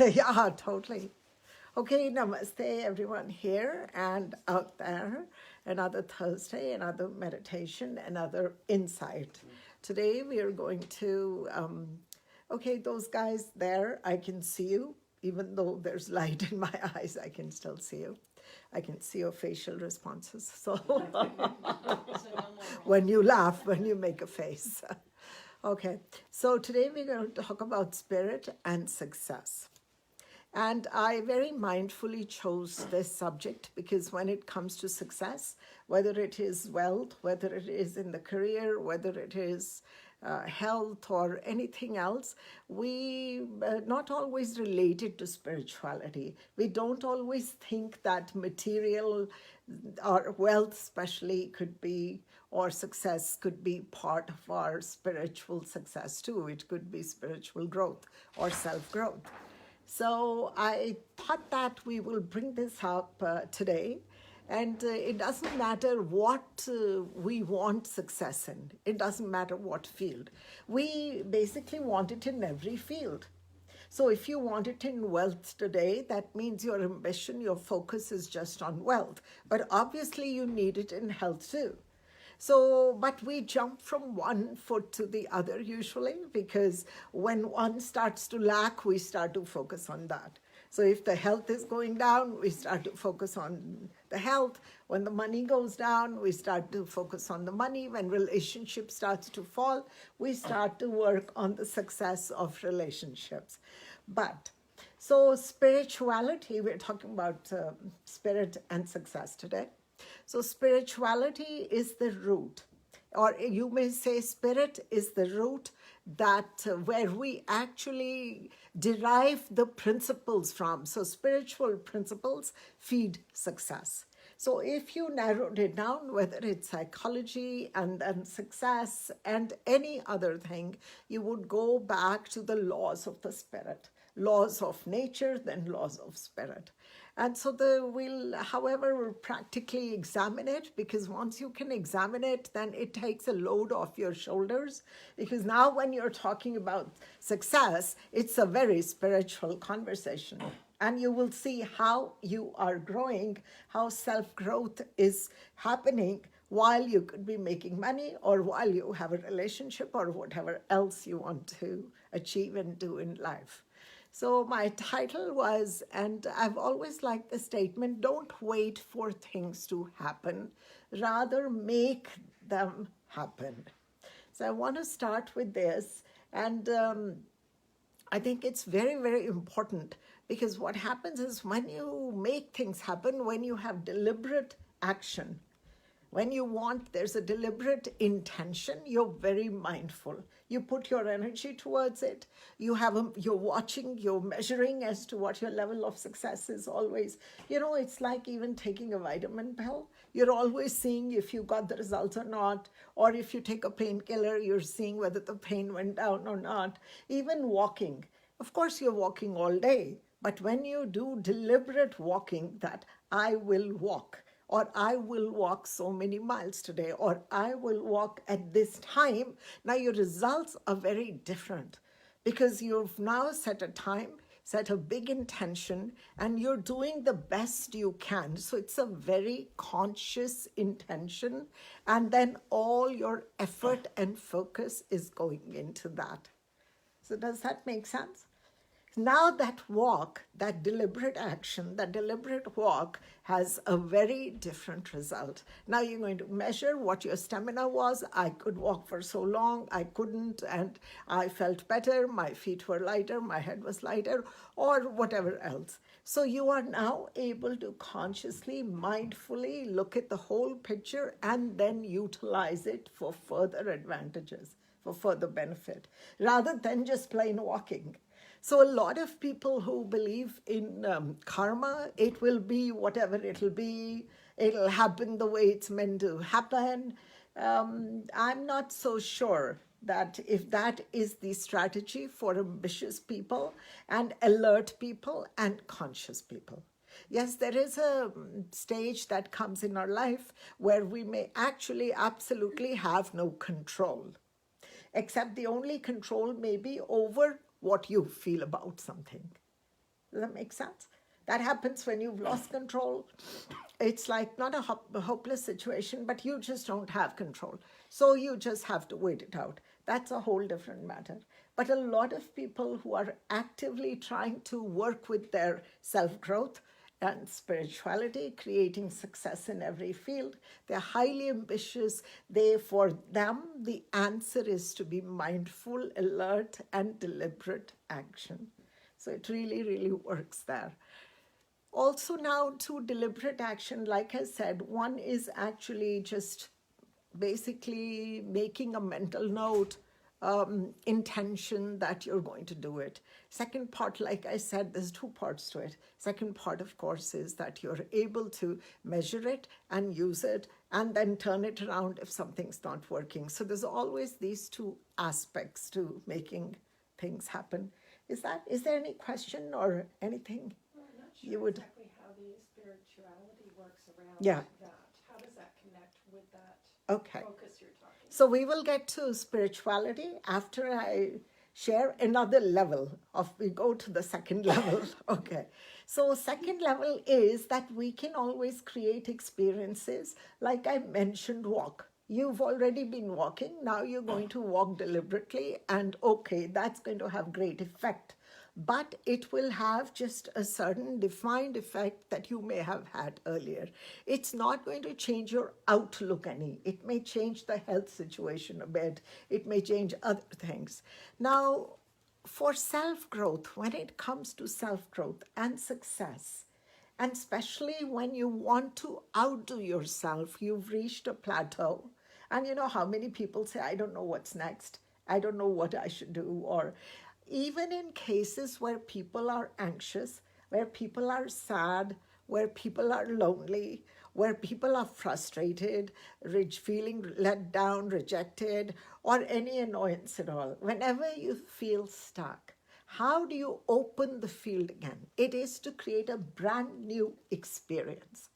Yeah, totally. Okay, namaste, everyone here and out there. Another Thursday, another meditation, another insight. Today we are going to, okay, those guys there, I can see you. Even though there's light in my eyes, I can still see you. I can see your facial responses. So when you laugh, when you make a face. Okay, so today we're going to talk about spirit and success. And I very mindfully chose this subject because when it comes to success, whether it is wealth, whether it is in the career, whether it is health or anything else, we not always relate it to spirituality. We don't always think that material or wealth especially could be, or success could be part of our spiritual success too. It could be spiritual growth or self-growth. So I thought that we will bring this up today. And it doesn't matter what we want success in. It doesn't matter what field. We basically want it in every field. So if you want it in wealth today, that means your ambition, your focus is just on wealth. But obviously you need it in health too. So, but we jump from one foot to the other usually because when one starts to lack, we start to focus on that. So if the health is going down, we start to focus on the health. When the money goes down, we start to focus on the money. When relationship starts to fall, we start to work on the success of relationships. But so spirituality, we're talking about spirit and success today. So spirituality is the root, or you may say spirit is the root that where we actually derive the principles from. So spiritual principles feed success. So if you narrowed it down, whether it's psychology and success and any other thing, you would go back to the laws of the spirit, laws of nature, then laws of spirit. And so we'll, however, practically examine it, because once you can examine it, then it takes a load off your shoulders. Because now when you're talking about success, it's a very spiritual conversation. And you will see how you are growing, how self-growth is happening while you could be making money or while you have a relationship or whatever else you want to achieve and do in life. So my title was, and I've always liked the statement, don't wait for things to happen, rather make them happen. So I want to start with this, and I think it's very, very important because what happens is when you make things happen, when you have deliberate action, when you want, there's a deliberate intention, you're very mindful. You put your energy towards it. You're watching, you're measuring as to what your level of success is always. You know, it's like even taking a vitamin pill. You're always seeing if you got the results or not. Or if you take a painkiller, you're seeing whether the pain went down or not. Even walking. Of course, you're walking all day. But when you do deliberate walking, that I will walk, or I will walk so many miles today, or I will walk at this time. Now your results are very different because you've now set a time, set a big intention, and you're doing the best you can. So it's a very conscious intention, and then all your effort and focus is going into that. So does that make sense? Now that walk, that deliberate action, that deliberate walk has a very different result. Now you're going to measure what your stamina was. I could walk for so long, I couldn't, and I felt better, my feet were lighter, my head was lighter, or whatever else. So you are now able to consciously, mindfully look at the whole picture and then utilize it for further advantages, for further benefit, rather than just plain walking. So a lot of people who believe in karma, it will be whatever it'll be, it'll happen the way it's meant to happen. I'm not so sure that if that is the strategy for ambitious people and alert people and conscious people. Yes, there is a stage that comes in our life where we may actually absolutely have no control, except the only control may be over what you feel about something. Does that make sense? That happens when you've lost control. It's like not a hopeless situation, but you just don't have control. So you just have to wait it out. That's a whole different matter. But a lot of people who are actively trying to work with their self growth and spirituality, creating success in every field, they're highly ambitious. For them, the answer is to be mindful, alert, and deliberate action. So it really, really works there. Also, now to deliberate action, like I said, one is actually just basically making a mental note, intention that you're going to do it. Second part, like I said, there's two parts to it. Second part, of course, is that you're able to measure it and use it and then turn it around if something's not working. So there's always these two aspects to making things happen. Is there any question or anything? Well, I'm not sure you would exactly how the spirituality works around Yeah. that. How does that connect with that Okay. focus you're talking about? So we will get to spirituality after I share another level of, we go to the second level. Okay. So second level is that we can always create experiences. Like I mentioned, walk. You've already been walking. Now you're going to walk deliberately, and okay, that's going to have great effect. But it will have just a certain defined effect that you may have had earlier. It's not going to change your outlook any. It may change the health situation a bit. It may change other things. Now, for self-growth, when it comes to self-growth and success, and especially when you want to outdo yourself, you've reached a plateau. And you know how many people say, I don't know what's next. I don't know what I should do. Or even in cases where people are anxious, where people are sad, where people are lonely, where people are frustrated, feeling let down, rejected, or any annoyance at all, whenever you feel stuck, how do you open the field again? It is to create a brand new experience.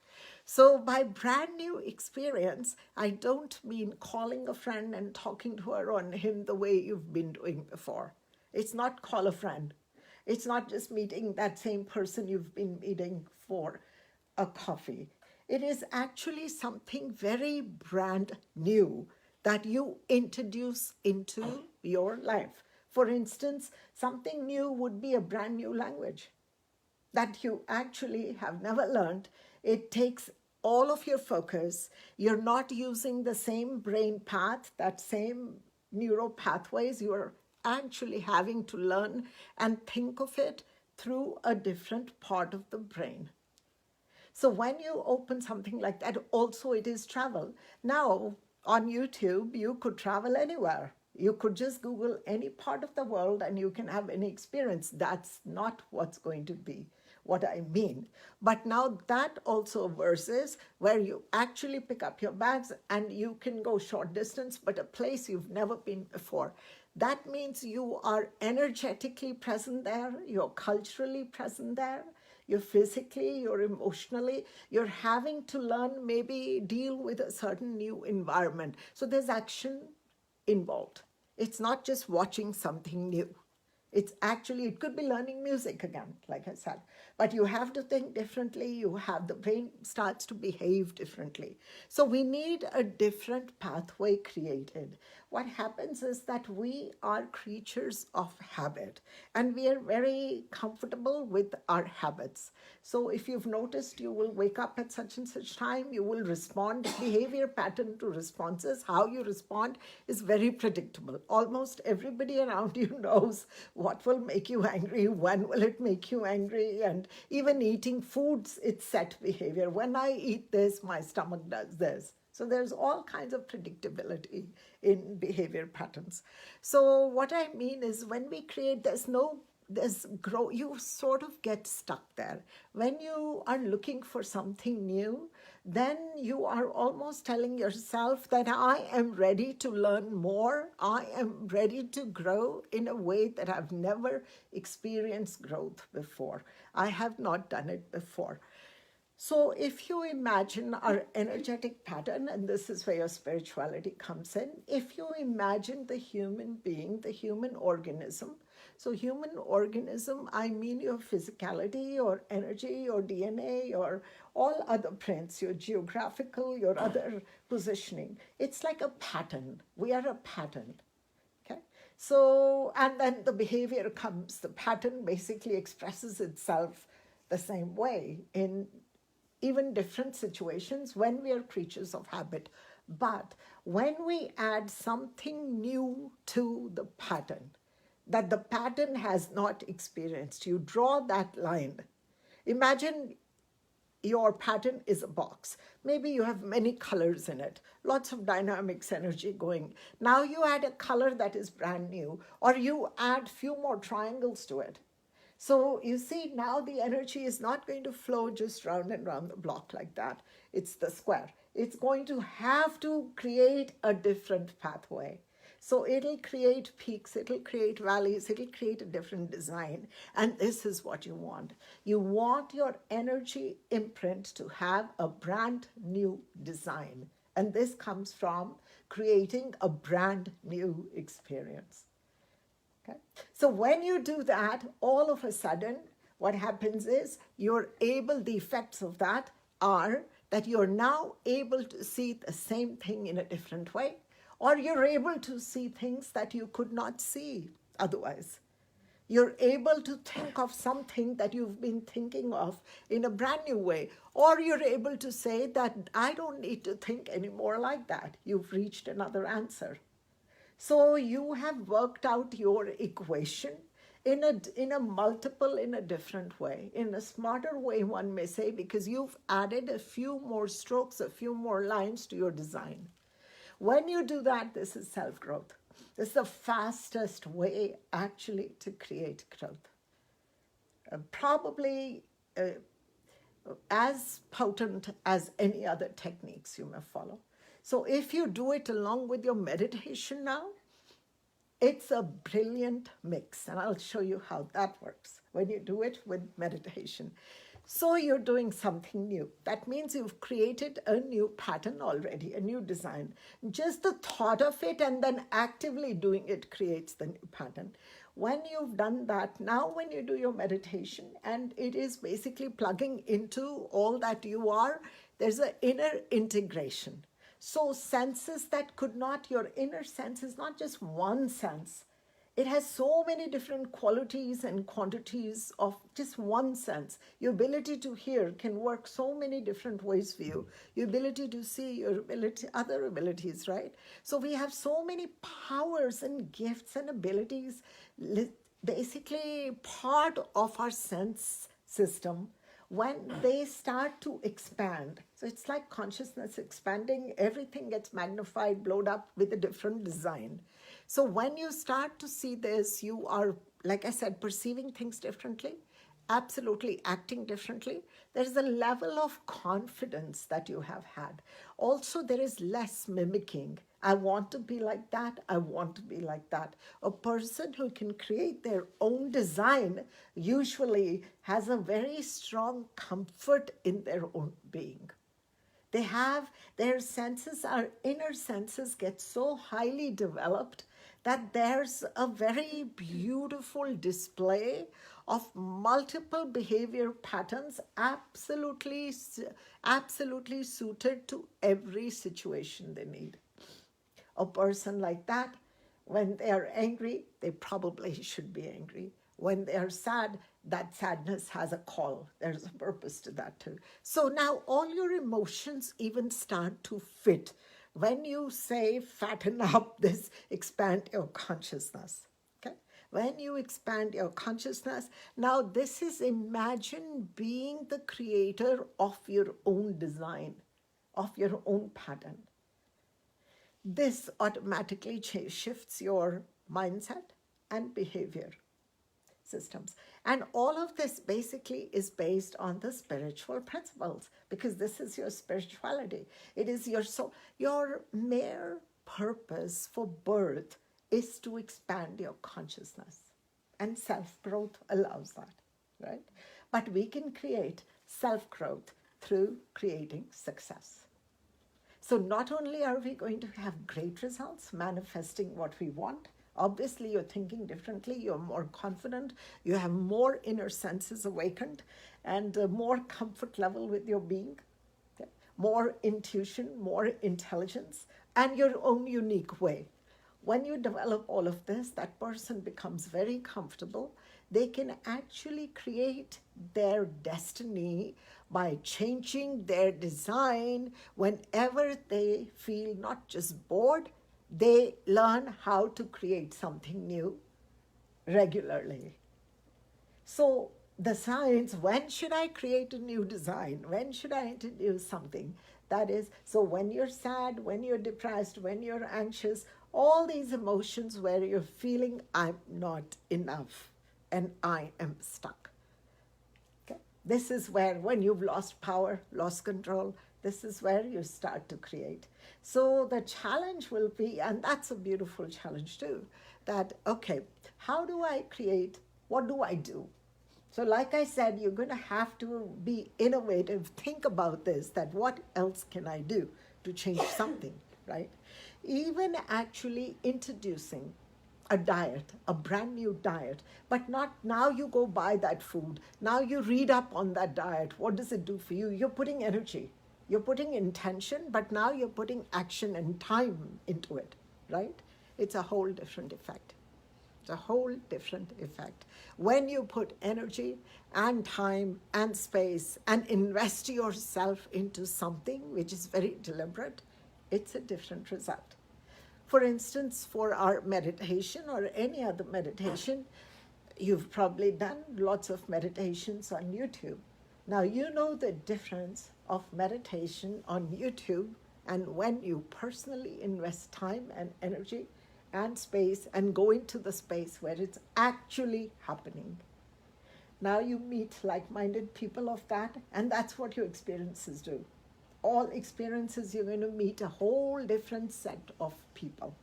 So by brand new experience, I don't mean calling a friend and talking to her or him the way you've been doing before. It's not call a friend. It's not just meeting that same person you've been meeting for a coffee. It is actually something very brand new that you introduce into your life. For instance, something new would be a brand new language that you actually have never learned. It takes all of your focus. You're not using the same brain path, that same neural pathways. You're actually having to learn and think of it through a different part of the brain. So when you open something like that, also it is travel. Now, on YouTube, you could travel anywhere. You could just Google any part of the world and you can have any experience. That's not what's going to be what I mean. But now that also versus where you actually pick up your bags and you can go short distance, but a place you've never been before. That means you are energetically present there, you're culturally present there, you're physically, you're emotionally, you're having to learn, maybe deal with a certain new environment. So there's action involved. It's not just watching something new. It's actually, it could be learning music again, like I said. But you have to think differently. The brain starts to behave differently. So we need a different pathway created. What happens is that we are creatures of habit and we are very comfortable with our habits. So if you've noticed, you will wake up at such and such time, you will respond. Behavior pattern to responses, how you respond is very predictable. Almost everybody around you knows what will make you angry, when will it make you angry, and even eating foods, it's set behavior. When I eat this, my stomach does this. So there's all kinds of predictability in behavior patterns. So what I mean is when we create, you sort of get stuck there. When you are looking for something new, then you are almost telling yourself that I am ready to learn more. I am ready to grow in a way that I've never experienced growth before. I have not done it before. So if you imagine our energetic pattern, and this is where your spirituality comes in, if you imagine the human being, the human organism, So human organism, I mean your physicality, your energy, your DNA, your all other prints, your geographical, your other positioning. It's like a pattern. We are a pattern. Okay. So, and then the behavior comes, the pattern basically expresses itself the same way in even different situations when we are creatures of habit. But when we add something new to the pattern that the pattern has not experienced, you draw that line. Imagine your pattern is a box. Maybe you have many colors in it, lots of dynamics, energy going. Now you add a color that is brand new, or you add few more triangles to it. So you see, now the energy is not going to flow just round and round the block like that. It's the square. It's going to have to create a different pathway. So it'll create peaks, it'll create valleys, it'll create a different design. And this is what you want. You want your energy imprint to have a brand new design. And this comes from creating a brand new experience. Okay? So when you do that, all of a sudden, what happens is the effects of that are that you're now able to see the same thing in a different way, or you're able to see things that you could not see otherwise. You're able to think of something that you've been thinking of in a brand new way, or you're able to say that I don't need to think anymore like that. You've reached another answer. So you have worked out your equation in a different way, in a smarter way, one may say, because you've added a few more strokes, a few more lines to your design. When you do that, this is self-growth. This is the fastest way actually to create growth. Probably as potent as any other techniques you may follow. So if you do it along with your meditation now, it's a brilliant mix, and I'll show you how that works when you do it with meditation. So you're doing something new. That means you've created a new pattern already, a new design. Just the thought of it and then actively doing it creates the new pattern. When you've done that, now when you do your meditation, and it is basically plugging into all that you are, there's an inner integration. So senses that could not, your inner sense is not just one sense. It has so many different qualities and quantities of just one sense. Your ability to hear can work so many different ways for you. Your ability to see, your ability, other abilities, right? So we have so many powers and gifts and abilities, basically part of our sense system. When they start to expand, so it's like consciousness expanding, everything gets magnified, blown up with a different design. So when you start to see this, you are, like I said, perceiving things differently, absolutely acting differently. There's a level of confidence that you have had. Also, there is less mimicking. I want to be like that. I want to be like that. A person who can create their own design usually has a very strong comfort in their own being. They have their senses, our inner senses get so highly developed that there's a very beautiful display of multiple behavior patterns absolutely suited to every situation they need. A person like that, when they are angry, they probably should be angry. When they are sad, that sadness has a call. There's a purpose to that too. So now all your emotions even start to fit. When you say fatten up this, expand your consciousness. Okay? When you expand your consciousness, now this is imagine being the creator of your own design, of your own pattern. This automatically shifts your mindset and behavior systems. And all of this basically is based on the spiritual principles, because this is your spirituality. It is your soul. Your mere purpose for birth is to expand your consciousness. And self-growth allows that, right? But we can create self-growth through creating success. So not only are we going to have great results, manifesting what we want, Obviously, you're thinking differently, you're more confident, you have more inner senses awakened, and more comfort level with your being, okay? More intuition, more intelligence, and your own unique way. When you develop all of this, that person becomes very comfortable. They can actually create their destiny by changing their design whenever they feel not just bored, they learn how to create something new regularly. So the science, when should I create a new design? When should I introduce something? That is, so when you're sad, when you're depressed, when you're anxious, all these emotions where you're feeling I'm not enough and I am stuck. Okay? This is where, when you've lost power, lost control, this is where you start to create. So the challenge will be, and that's a beautiful challenge too, that, okay, how do I create? What do I do? So like I said, you're going to have to be innovative, think about this, that what else can I do to change something, right? Even actually introducing a diet, a brand new diet, but not now you go buy that food. Now you read up on that diet. What does it do for you? You're putting energy, you're putting intention, but now you're putting action and time into it, right? It's a whole different effect. It's a whole different effect. When you put energy and time and space and invest yourself into something which is very deliberate, it's a different result. For instance, for our meditation or any other meditation, you've probably done lots of meditations on YouTube. Now, you know the difference of meditation on YouTube and when you personally invest time and energy and space and go into the space where it's actually happening. Now you meet like-minded people of that, and that's what your experiences do. All experiences, you're going to meet a whole different set of people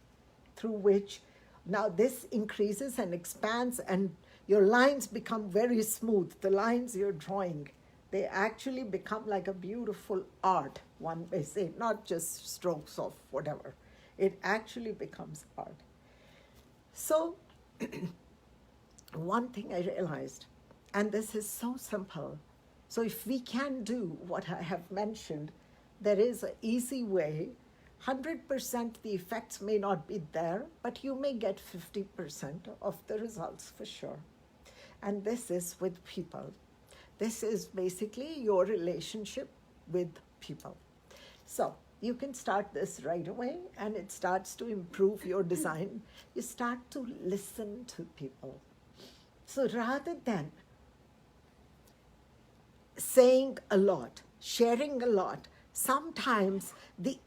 through which now this increases and expands, and your lines become very smooth. The lines you're drawing, they actually become like a beautiful art, one may say, not just strokes of whatever. It actually becomes art. So one thing I realized, and this is so simple, so if we can do what I have mentioned, there is an easy way. 100% the effects may not be there, but you may get 50% of the results for sure. And this is with people. This is basically your relationship with people. So you can start this right away, and it starts to improve your design. You start to listen to people. So rather than saying a lot, sharing a lot, sometimes the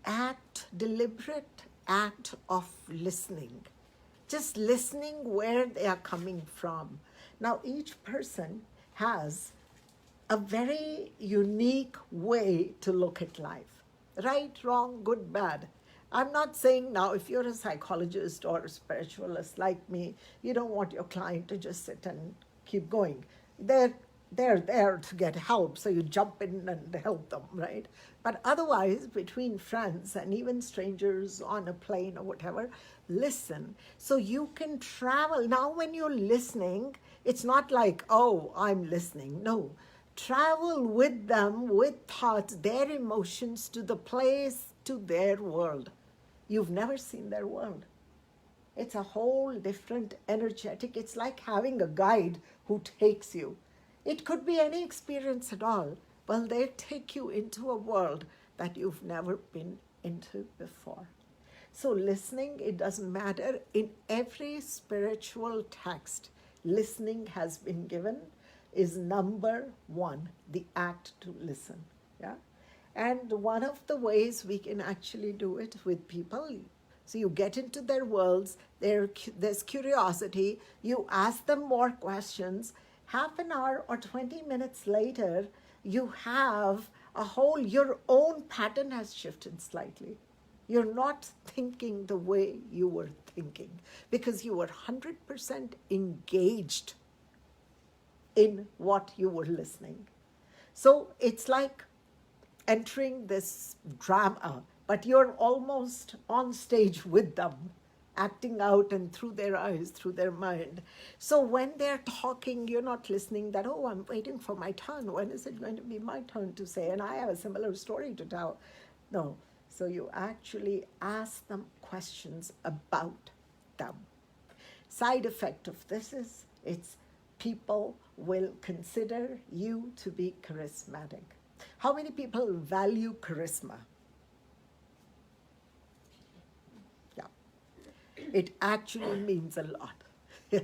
deliberate act of listening, just listening where they are coming from. Now, each person has a very unique way to look at life. Right, wrong, good, bad. I'm not saying now if you're a psychologist or a spiritualist like me, you don't want your client to just sit and keep going. They're there to get help, so you jump in and help them, right? But otherwise, between friends and even strangers on a plane or whatever, listen. So you can travel. Now when you're listening, it's not like, oh, I'm listening. No. Travel with them, with thoughts, their emotions to the place, to their world. You've never seen their world. It's a whole different energetic. It's like having a guide who takes you. It could be any experience at all. Well, they take you into a world that you've never been into before. So listening, it doesn't matter. In every spiritual text, listening has been given. Is number one, the act to listen. Yeah? And one of the ways we can actually do it with people, so you get into their worlds, there's curiosity, you ask them more questions, half an hour or 20 minutes later, you have your own pattern has shifted slightly. You're not thinking the way you were thinking because you were 100% engaged in what you were listening. So it's like entering this drama, but you're almost on stage with them acting out and through their eyes, through their mind. So when they're talking, you're not listening that, oh, I'm waiting for my turn. When is it going to be my turn to say? And I have a similar story to tell. No. So you actually ask them questions about them. Side effect of this is it's people will consider you to be charismatic. How many people value charisma? Yeah. It actually means a lot. Yeah.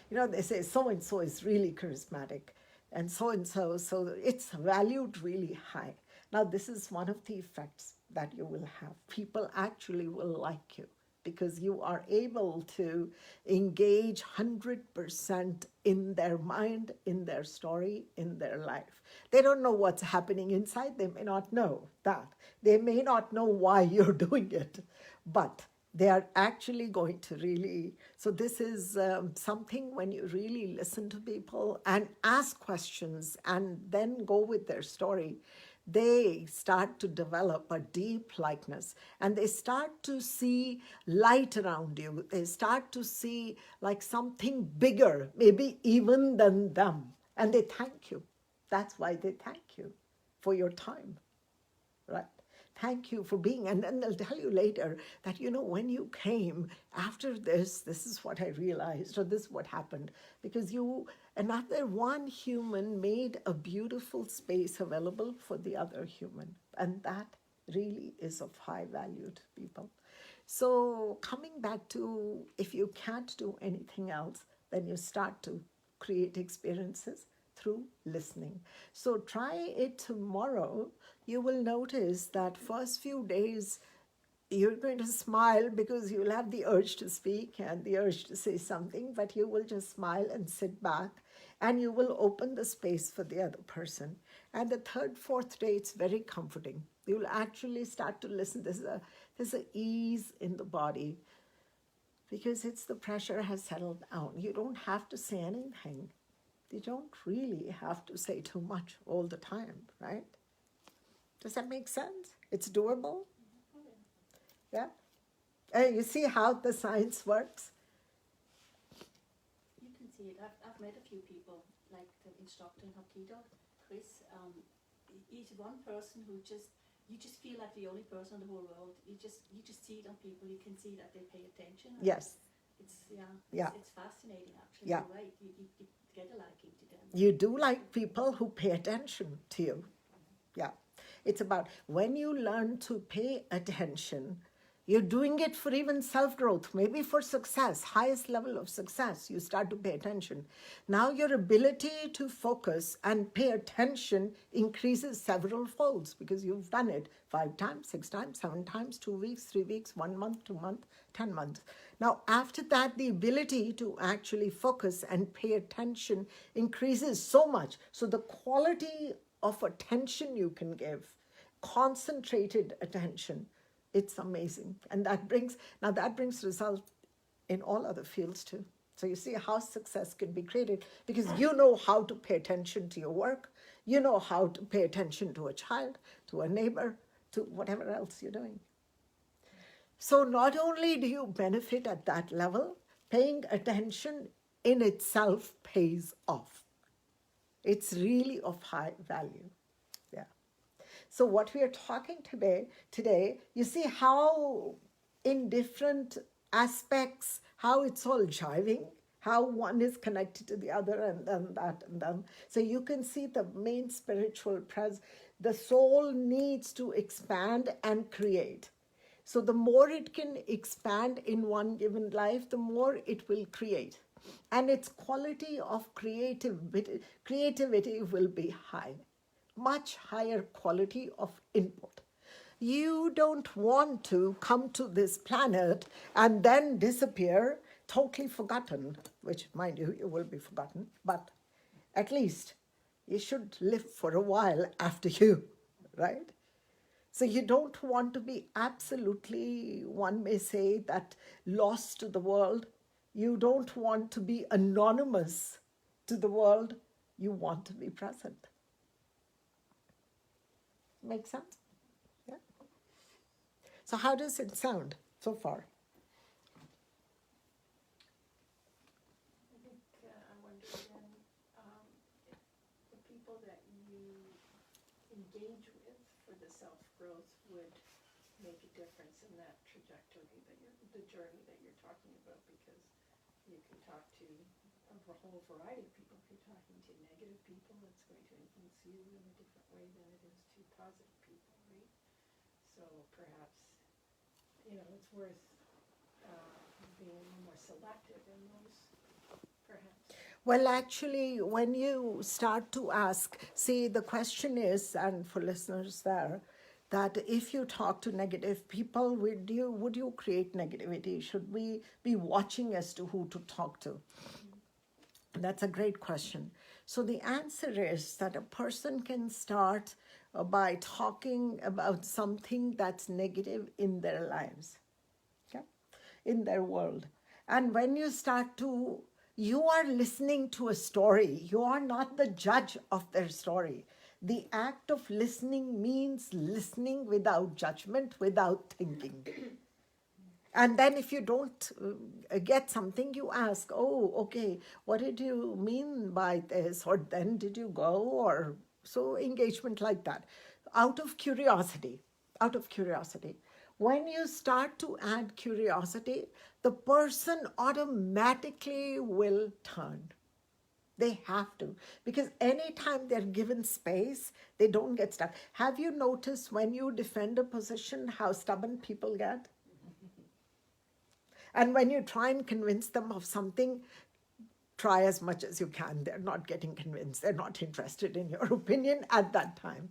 You know, they say so and so is really charismatic and so, so it's valued really high. Now, this is one of the effects that you will have. People actually will like you because you are able to engage 100% in their mind, in their story, in their life. They don't know what's happening inside. They may not know that. They may not know why you're doing it, but they are actually going to really, so this is something when you really listen to people and ask questions and then go with their story, they start to develop a deep likeness and they start to see light around you. They start to see like something bigger, maybe even than them. And they thank you. That's why they thank you for your time, right? Thank you for being, and then they'll tell you later that, you know, when you came after this is what I realized, or this is what happened, because you, another one human made a beautiful space available for the other human, and that really is of high value to people. So coming back to, if you can't do anything else, then you start to create experiences through listening. So try it tomorrow. You will notice that first few days you're going to smile because you'll have the urge to speak and the urge to say something, but you will just smile and sit back and you will open the space for the other person. And the third, fourth day, it's very comforting. You'll actually start to listen. There's a ease in the body because it's the pressure has settled down. You don't have to say anything. You don't really have to say too much all the time, right? Does that make sense? It's doable? Yeah? You see how the science works? You can see it. I've met a few people, like the instructor in Hapkido, Chris. He's one person who you just feel like the only person in the whole world. You just see it on people. You can see that they pay attention. Yes. It's fascinating, actually. Yeah. You're right. You get a liking to them. You do like people who pay attention to you. Yeah. It's about when you learn to pay attention, you're doing it for even self-growth, maybe for success, highest level of success, you start to pay attention. Now your ability to focus and pay attention increases several folds because you've done it 5 times, 6 times, 7 times, 2 weeks, 3 weeks, 1 month, 2 months, 10 months. Now, after that, the ability to actually focus and pay attention increases so much. So the quality of attention you can give, concentrated attention, it's amazing. And that brings results in all other fields too. So you see how success can be created because you know how to pay attention to your work, you know how to pay attention to a child, to a neighbor, to whatever else you're doing. So not only do you benefit at that level, paying attention in itself pays off. It's really of high value. Yeah. So what we are talking today, you see how in different aspects, how it's all jiving, how one is connected to the other and then that and then. So you can see the main spiritual presence. The soul needs to expand and create. So the more it can expand in one given life, the more it will create. And its quality of creativity will be high, much higher quality of input. You don't want to come to this planet and then disappear, totally forgotten, which, mind you, you will be forgotten, but at least you should live for a while after you, right? So you don't want to be absolutely, one may say, that lost to the world. You don't want to be anonymous to the world. You want to be present. Make sense? Yeah. So how does it sound so far? engage with for the self-growth would make a difference in that trajectory that the journey that you're talking about, because you can talk to a whole variety of people. If you're talking to negative people, it's going to influence you in a different way than it is to positive people, right? So perhaps, it's worth being a little more selective in those, perhaps. Well, actually, when you start to ask, see, the question is, and for listeners there, that if you talk to negative people, would you create negativity? Should we be watching as to who to talk to? That's a great question. So the answer is that a person can start by talking about something that's negative in their lives, okay, in their world. And when you start to, you are listening to a story. You are not the judge of their story. The act of listening means listening without judgment, without thinking. And then if you don't get something, you ask, oh, okay, what did you mean by this? Or then did you go? Or so engagement like that. Out of curiosity. When you start to add curiosity, the person automatically will turn. They have to. Because anytime they're given space, they don't get stuck. Have you noticed when you defend a position, how stubborn people get? And when you try and convince them of something, try as much as you can. They're not getting convinced. They're not interested in your opinion at that time.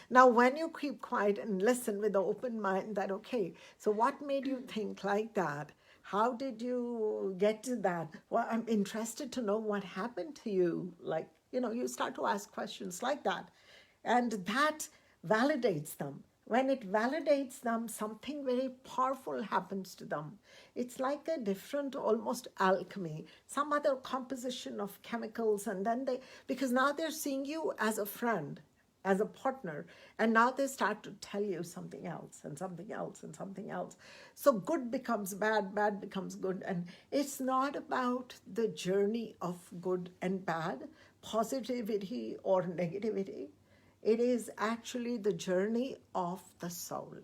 Now, when you keep quiet and listen with an open mind that, okay, so what made you think like that? How did you get to that? Well, I'm interested to know what happened to you. Like, you start to ask questions like that. And that validates them. When it validates them, something very powerful happens to them. It's like a different, almost alchemy, some other composition of chemicals. And then because now they're seeing you as a friend, as a partner, and now they start to tell you something else and something else and something else. So good becomes bad, bad becomes good. And it's not about the journey of good and bad, positivity or negativity. It is actually the journey of the soul.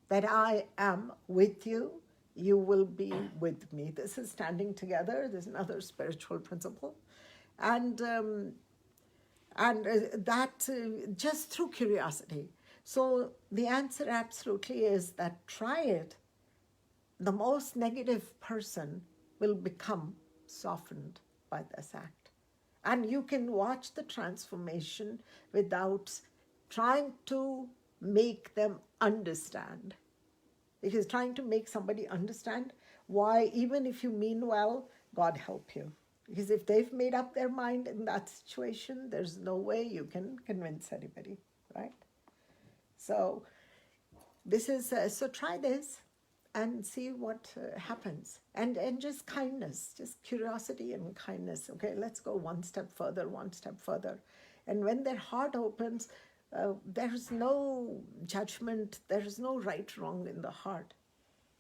That I am with you, you will be with me. This is standing together. There's another spiritual principle. And that just through curiosity. So the answer absolutely is that try it. The most negative person will become softened by this act. And you can watch the transformation without trying to make them understand. Because trying to make somebody understand why, even if you mean well, God help you. Because if they've made up their mind in that situation, there's no way you can convince anybody, right? So so try this and see what happens. And just kindness, just curiosity and kindness. Okay, let's go one step further. And when their heart opens, there's no judgment, there's no right, wrong in the heart.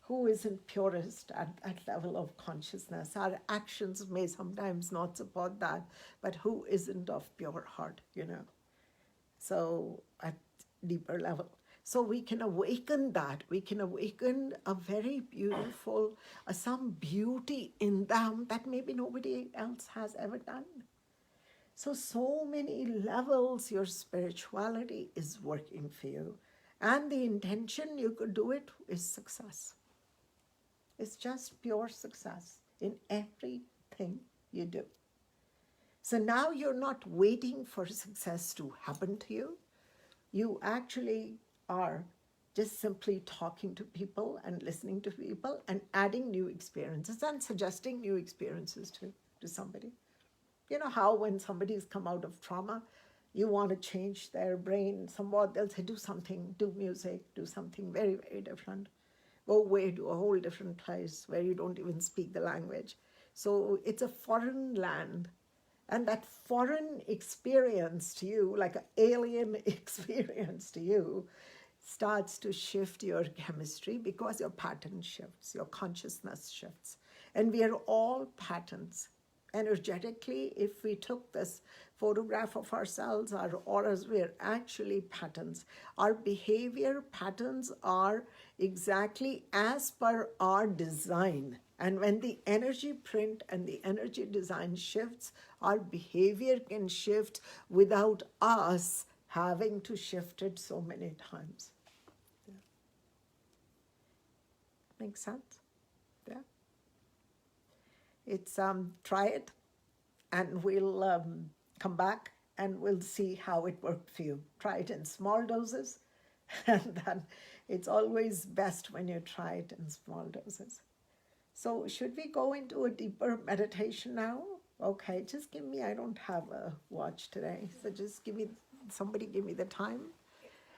Who isn't purest at that level of consciousness? Our actions may sometimes not support that, but who isn't of pure heart, So at deeper level. So we can awaken that. We can awaken a very beautiful, some beauty in them that maybe nobody else has ever done. So many levels your spirituality is working for you. And the intention you could do it is success. It's just pure success in everything you do. So now you're not waiting for success to happen to you. You actually are just simply talking to people and listening to people and adding new experiences and suggesting new experiences to somebody. You know how when somebody's come out of trauma, you want to change their brain somewhat, they'll say, do something, do music, do something very, very different. Go away to a whole different place where you don't even speak the language. So it's a foreign land. And that foreign experience to you, like an alien experience to you, starts to shift your chemistry because your pattern shifts, your consciousness shifts. And we are all patterns. energetically, if we took this photograph of ourselves, our auras were actually patterns. Our behavior patterns are exactly as per our design. And when the energy print and the energy design shifts, our behavior can shift without us having to shift it so many times. Yeah. Makes sense? Yeah. It's try it, and we'll come back and we'll see how it worked for you. Try it in small doses, and then it's always best when you try it in small doses. So should we go into a deeper meditation now? Okay, just give me, I don't have a watch today, so just somebody give me the time.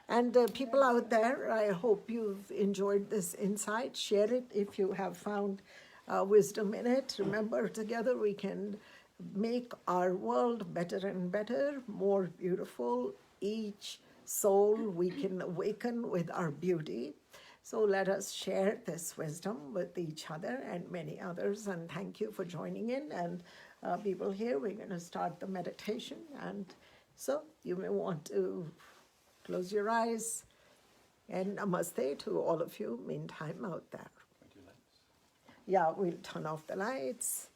And people out there, I hope you've enjoyed this insight. Share it if you have found wisdom in it. Remember, together we can make our world better and better, more beautiful. Each soul we can awaken with our beauty. So let us share this wisdom with each other and many others. And thank you for joining in. And people here, we're going to start the meditation. And so you may want to close your eyes, and namaste to all of you meantime out there. Yeah, we'll turn off the lights.